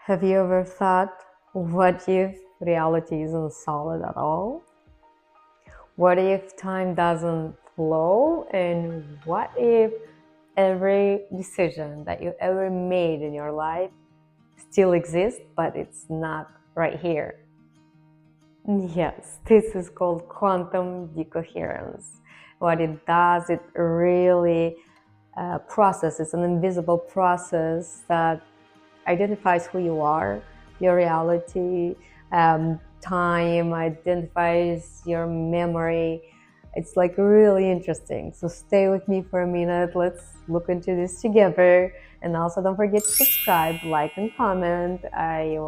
Have you ever thought, what if reality isn't solid at all? What if time doesn't flow? And what if every decision that you ever made in your life still exists, but it's not right here? Yes, this is called quantum decoherence. What it does, it really processes an invisible process that identifies who you are, your reality, time, identifies your memory. It's like really interesting. So stay with me for a minute. Let's look into this together. And also don't forget to subscribe, like, and comment. I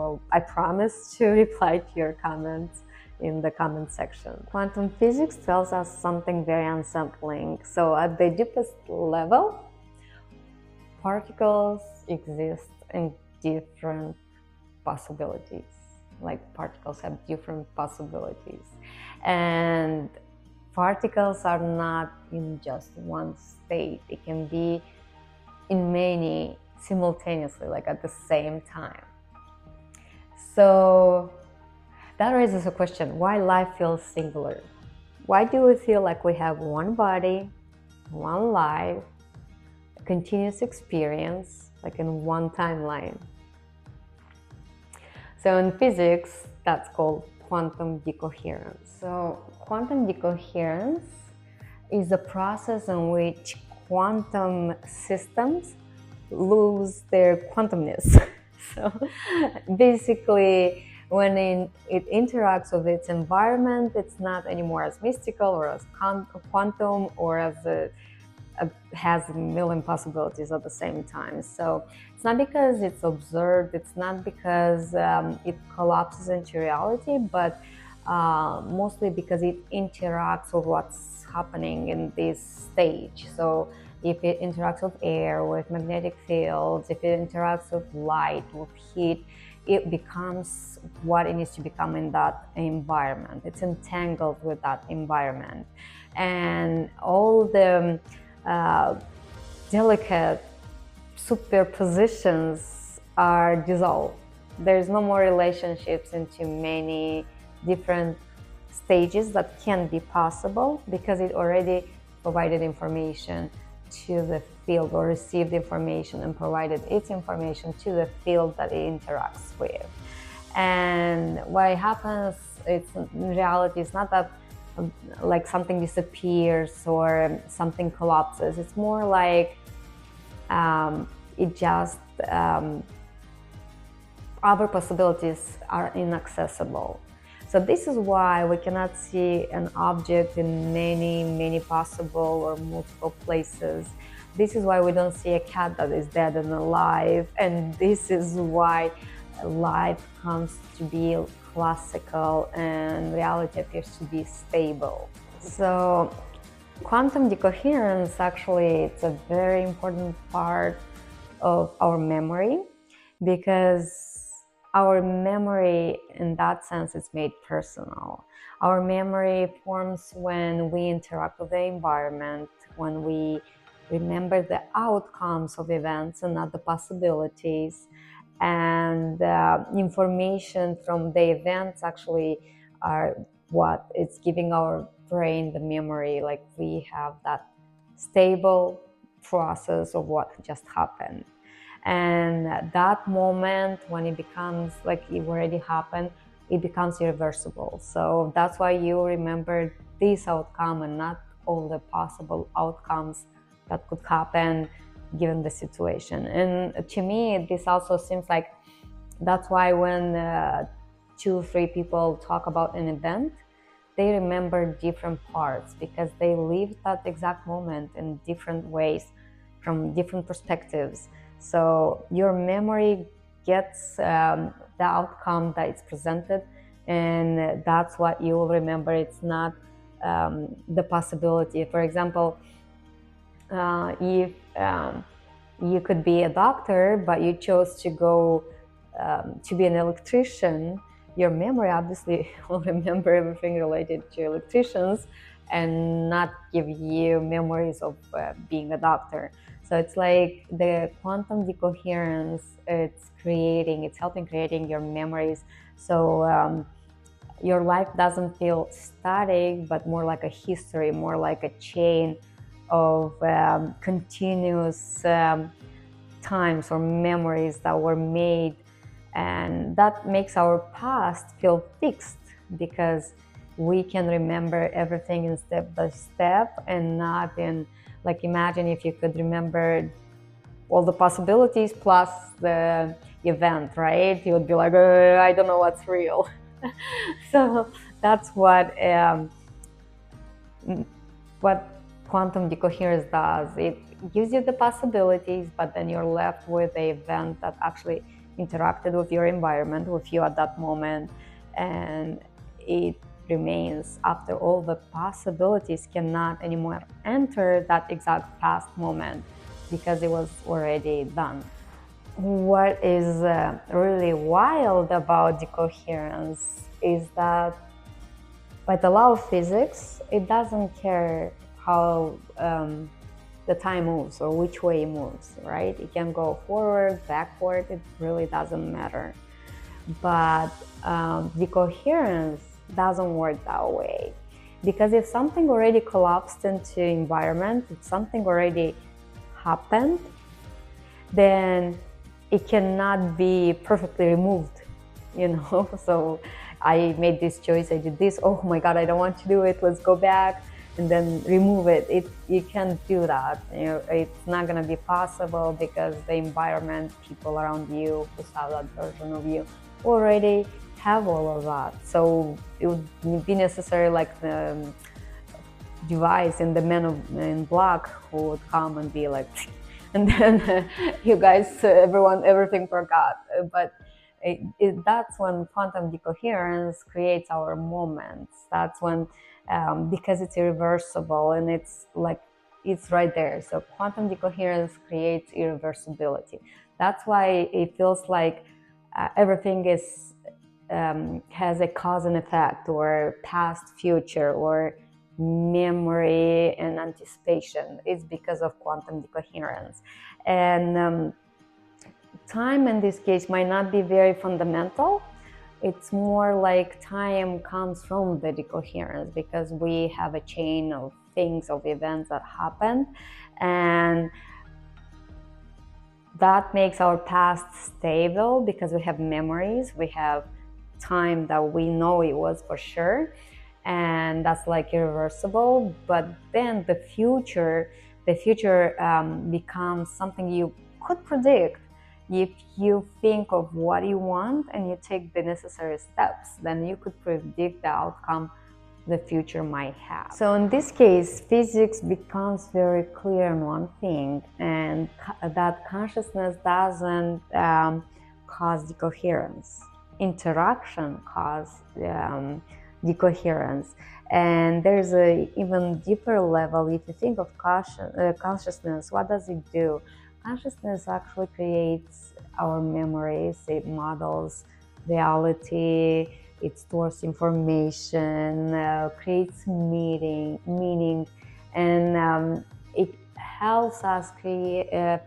promise to reply to your comments in the comment section. Quantum physics tells us something very unsettling. So at the deepest level, particles exist in different possibilities. Like particles have different possibilities, and particles are not in just one state. It can be in many simultaneously, like at the same time. So that raises a question: why life feels singular? Why do we feel like we have one body, one life, a continuous experience, like in one timeline? So in physics, that's called quantum decoherence. So quantum decoherence is a process in which quantum systems lose their quantumness. So basically, when it interacts with its environment, it's not anymore as mystical or as quantum or as has a million possibilities at the same time. So it's not because it's observed, it's not because it collapses into reality, but mostly because it interacts with what's happening in this stage. So if it interacts with air, with magnetic fields, if it interacts with light, with heat, it becomes what it needs to become in that environment. It's entangled with that environment. And all the delicate superpositions are dissolved. There's no more relationships into many different stages that can be possible because it already provided information to the field, or received information and provided its information to the field that it interacts with. And what happens, it's in reality, it's not that like something disappears or something collapses. It's more like it just other possibilities are inaccessible. So this is why we cannot see an object in many possible or multiple places. This is why we don't see a cat that is dead and alive, and this is why life comes to be classical and reality appears to be stable. So quantum decoherence, actually, it's a very important part of our memory, because our memory in that sense is made personal. Our memory forms when we interact with the environment, when we remember the outcomes of events and not the possibilities. And information from the events actually are what is giving our brain the memory, like we have that stable process of what just happened. And that moment, when it becomes like it already happened, it becomes irreversible. So that's why you remember this outcome and not all the possible outcomes that could happen given the situation. And to me, this also seems like that's why when 2-3 people talk about an event, they remember different parts, because they lived that exact moment in different ways from different perspectives. So your memory gets the outcome that it's presented, and that's what you will remember. It's not the possibility. For example, if you could be a doctor, but you chose to go to be an electrician, your memory obviously will remember everything related to electricians and not give you memories of being a doctor. So it's like the quantum decoherence, it's helping creating your memories. So your life doesn't feel static, but more like a history, more like a chain of continuous times or memories that were made. And that makes our past feel fixed because we can remember everything in step by step and not in, like, imagine if you could remember all the possibilities plus the event, right? You would be like, I don't know what's real. So that's what quantum decoherence does. It gives you the possibilities, but then you're left with an event that actually interacted with your environment, with you at that moment, and it remains after all the possibilities cannot anymore enter that exact past moment because it was already done. What is really wild about decoherence is that by the law of physics, it doesn't care how the time moves or which way it moves, right? It can go forward, backward, it really doesn't matter. But decoherence doesn't work that way. Because if something already collapsed into environment, if something already happened, then it cannot be perfectly removed, So I made this choice, I did this, oh my God, I don't want to do it, let's go back and then remove it. You can't do that. It's not going to be possible because the environment, people around you who saw that version of you already have all of that. So it would be necessary, like the device in the Men in Black who would come and be like, and then you guys, everything forgot. But that's when quantum decoherence creates our moments. That's when, because it's irreversible and it's right there. So quantum decoherence creates irreversibility. That's why it feels like everything has a cause and effect, or past, future, or memory and anticipation. Is because of quantum decoherence. And time in this case might not be very fundamental. It's more like time comes from the decoherence because we have a chain of things, of events that happened, and that makes our past stable because we have memories, we have time that we know it was for sure, and that's like irreversible. But then the future becomes something you could predict if you think of what you want and you take the necessary steps. Then you could predict the outcome the future might have. So in this case, physics becomes very clear on one thing, and that consciousness doesn't cause decoherence. Interaction causes decoherence. And there's a even deeper level. If you think of consciousness, what does it do? Consciousness actually creates our memories, it models reality, it stores information, creates meaning, and it helps us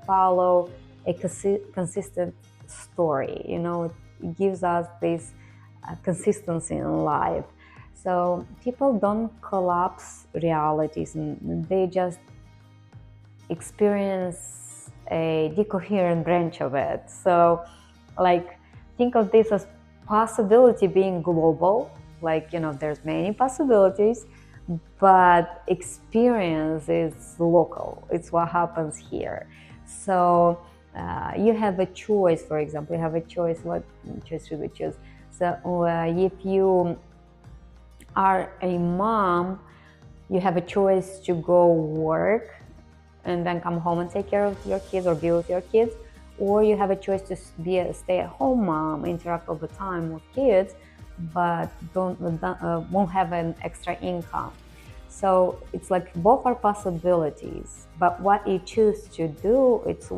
follow a consistent story. It gives us this consistency in life. So people don't collapse realities, and they just experience a decoherent branch of it. So, think of this as possibility being global. There's many possibilities, but experience is local. It's what happens here. So you have a choice. For example, you have a choice. What choice should we choose? So if you are a mom, you have a choice to go work and then come home and take care of your kids or be with your kids, or you have a choice to be a stay-at-home mom, interact all the time with kids, but won't have an extra income. So it's like both are possibilities, but what you choose to do, it's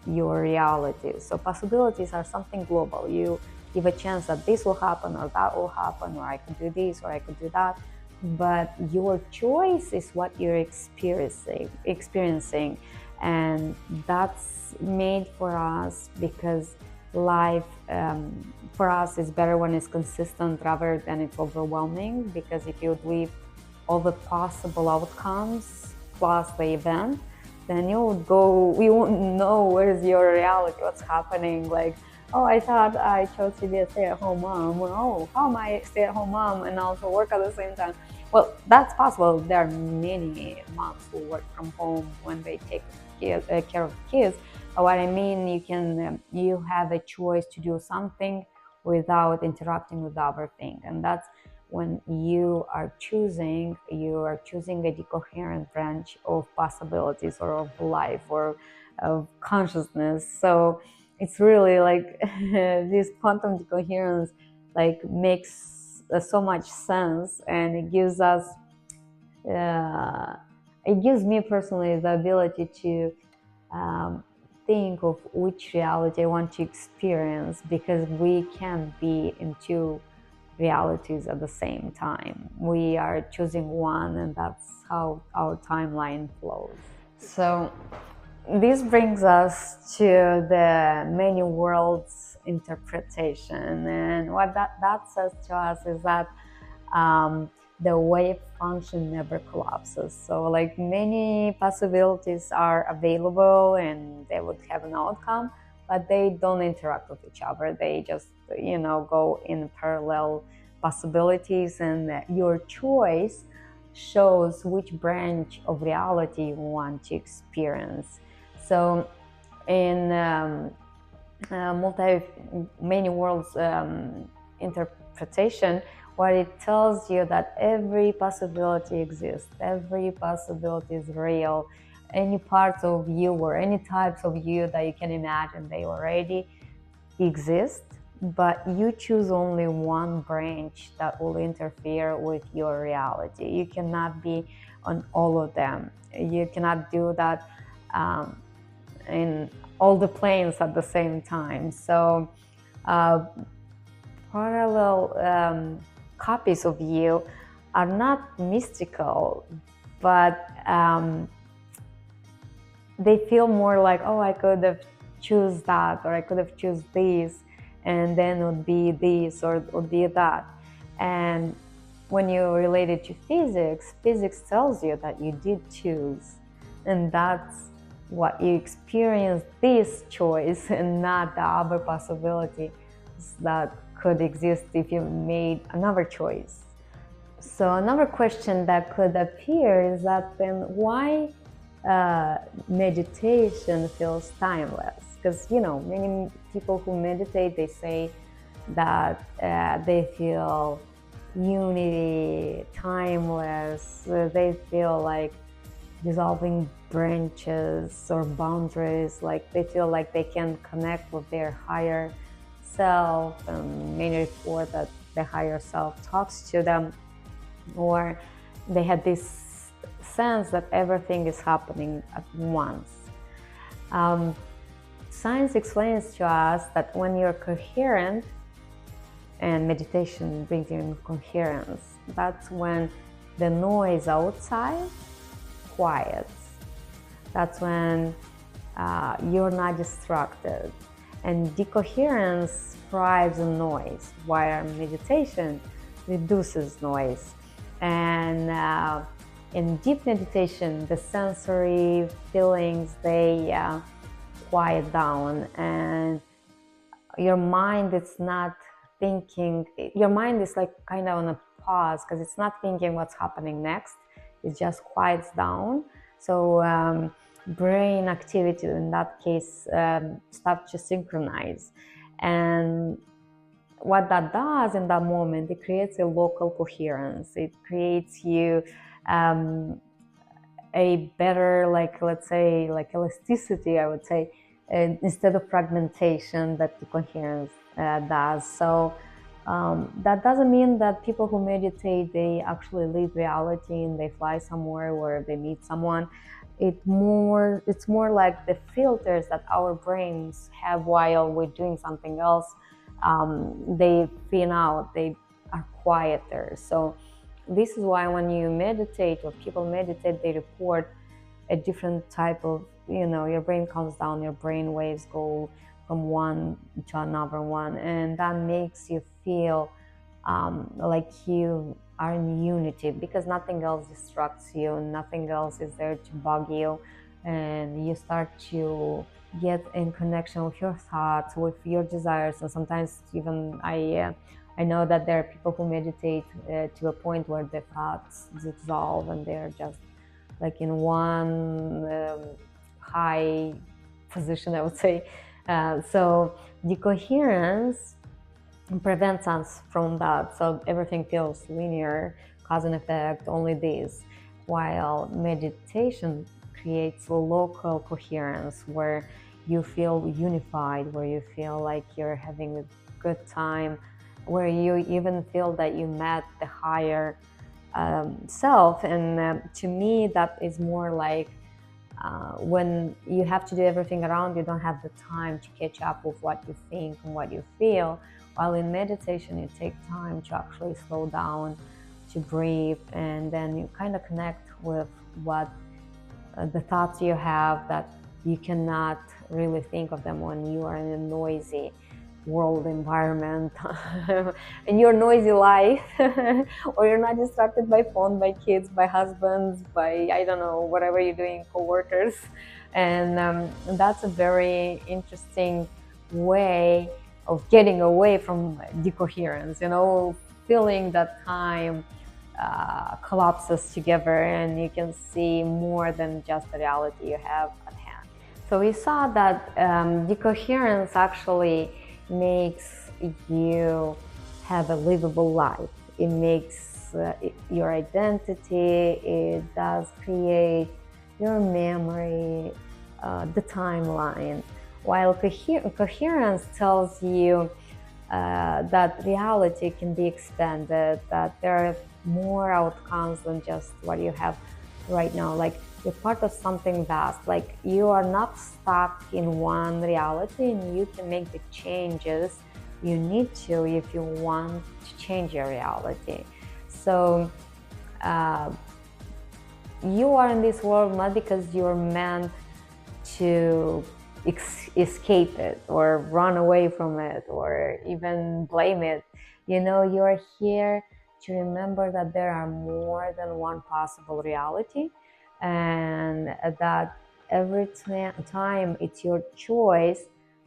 your reality. So possibilities are something global. You give a chance that this will happen or that will happen, or I could do this or I could do that. But your choice is what you're experiencing. And that's made for us because life for us is better when it's consistent rather than it's overwhelming. Because if you live all the possible outcomes plus the event, then you won't know where's your reality, what's happening. Like, oh, I thought I chose to be a stay-at-home mom. Well, oh, how am I a stay-at-home mom and also work at the same time? Well, that's possible. There are many moms who work from home when they take care of kids. But what I mean, you have a choice to do something without interrupting with the other thing, and that's when you are choosing a decoherent branch of possibilities or of life or of consciousness. So it's really like this quantum decoherence like makes so much sense, and it gives us it gives me personally the ability to think of which reality I want to experience, because we can't be in two realities at the same time. We are choosing one, and that's how our timeline flows. So this brings us to the many worlds interpretation, and what that says to us is that the wave function never collapses. So like many possibilities are available and they would have an outcome, but they don't interact with each other. They just, go in parallel possibilities, and your choice shows which branch of reality you want to experience. So in many worlds interpretation, what it tells you that every possibility exists, every possibility is real. Any parts of you or any types of you that you can imagine, they already exist, but you choose only one branch that will interfere with your reality. You cannot be on all of them. You cannot do that in all the planes at the same time. So parallel copies of you are not mystical, but they feel more like, oh, I could have choose that, or I could have choose this, and then it would be this, or it would be that. And when you relate it to physics, physics tells you that you did choose, and that's what you experience, this choice, and not the other possibility that could exist if you made another choice. So another question that could appear is that then why meditation feels timeless? Because many people who meditate, they say that they feel unity, timeless. They feel like dissolving branches or boundaries, like they feel like they can connect with their higher self, and many report that the higher self talks to them, or they had this sense that everything is happening at once. Science explains to us that when you're coherent, and meditation brings you in coherence, that's when the noise outside quiets. That's when you're not distracted. And decoherence thrives on noise, while meditation reduces noise. And in deep meditation, the sensory feelings, they quiet down, and your mind is not thinking. Your mind is like kind of on a pause, because it's not thinking what's happening next. It just quiets down. So brain activity in that case starts to synchronize. And what that does in that moment, it creates a local coherence. It creates you a better, like, let's say, like elasticity, I would say, instead of fragmentation that the coherence does. So that doesn't mean that people who meditate, they actually leave reality and they fly somewhere where they meet someone. It's more like the filters that our brains have while we're doing something else. They thin out, they are quieter. So this is why when you meditate, or people meditate, they report a different type of your brain calms down, your brain waves go from one to another one, and that makes you feel like you are in unity, because nothing else distracts you, nothing else is there to bug you, and you start to get in connection with your thoughts, with your desires. And sometimes even I know that there are people who meditate to a point where their thoughts dissolve and they're just like in one high position, I would say. So decoherence prevents us from that. So everything feels linear, cause and effect, only this. While meditation creates local coherence, where you feel unified, where you feel like you're having a good time, where you even feel that you met the higher self. And to me, that is more like when you have to do everything around, you don't have the time to catch up with what you think and what you feel. While in meditation, you take time to actually slow down, to breathe, and then you kind of connect with what the thoughts you have, that you cannot really think of them when you are in a noisy world environment in your noisy life or you're not distracted by phone, by kids, by husbands, by I don't know, whatever you're doing, co-workers. And that's a very interesting way of getting away from decoherence, feeling that time collapses together and you can see more than just the reality you have at hand. So we saw that decoherence actually makes you have a livable life. It makes your identity, it does create your memory, the timeline. While coherence tells you that reality can be expanded, that there are more outcomes than just what you have right now. Like you're part of something vast, like you are not stuck in one reality, and you can make the changes you need to if you want to change your reality. So you are in this world not because you're meant to escape it or run away from it or even blame it. You're here to remember that there are more than one possible reality, and that every time it's your choice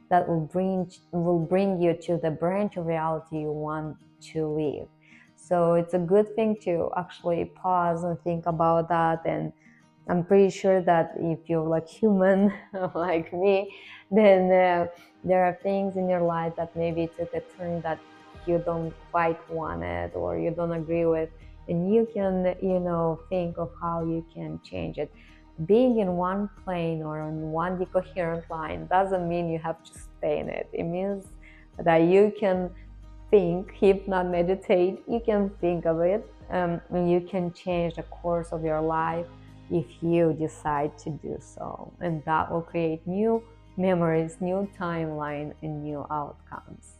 that will bring you to the branch of reality you want to live. So it's a good thing to actually pause and think about that. And I'm pretty sure that if you're like human like me, then there are things in your life that maybe took a turn that you don't quite want it or you don't agree with, and you can think of how you can change it. Being in one plane or on one decoherent line doesn't mean you have to stay in it. It means that you can think, if not meditate, you can think of it, and you can change the course of your life if you decide to do so. And that will create new memories, new timeline, and new outcomes.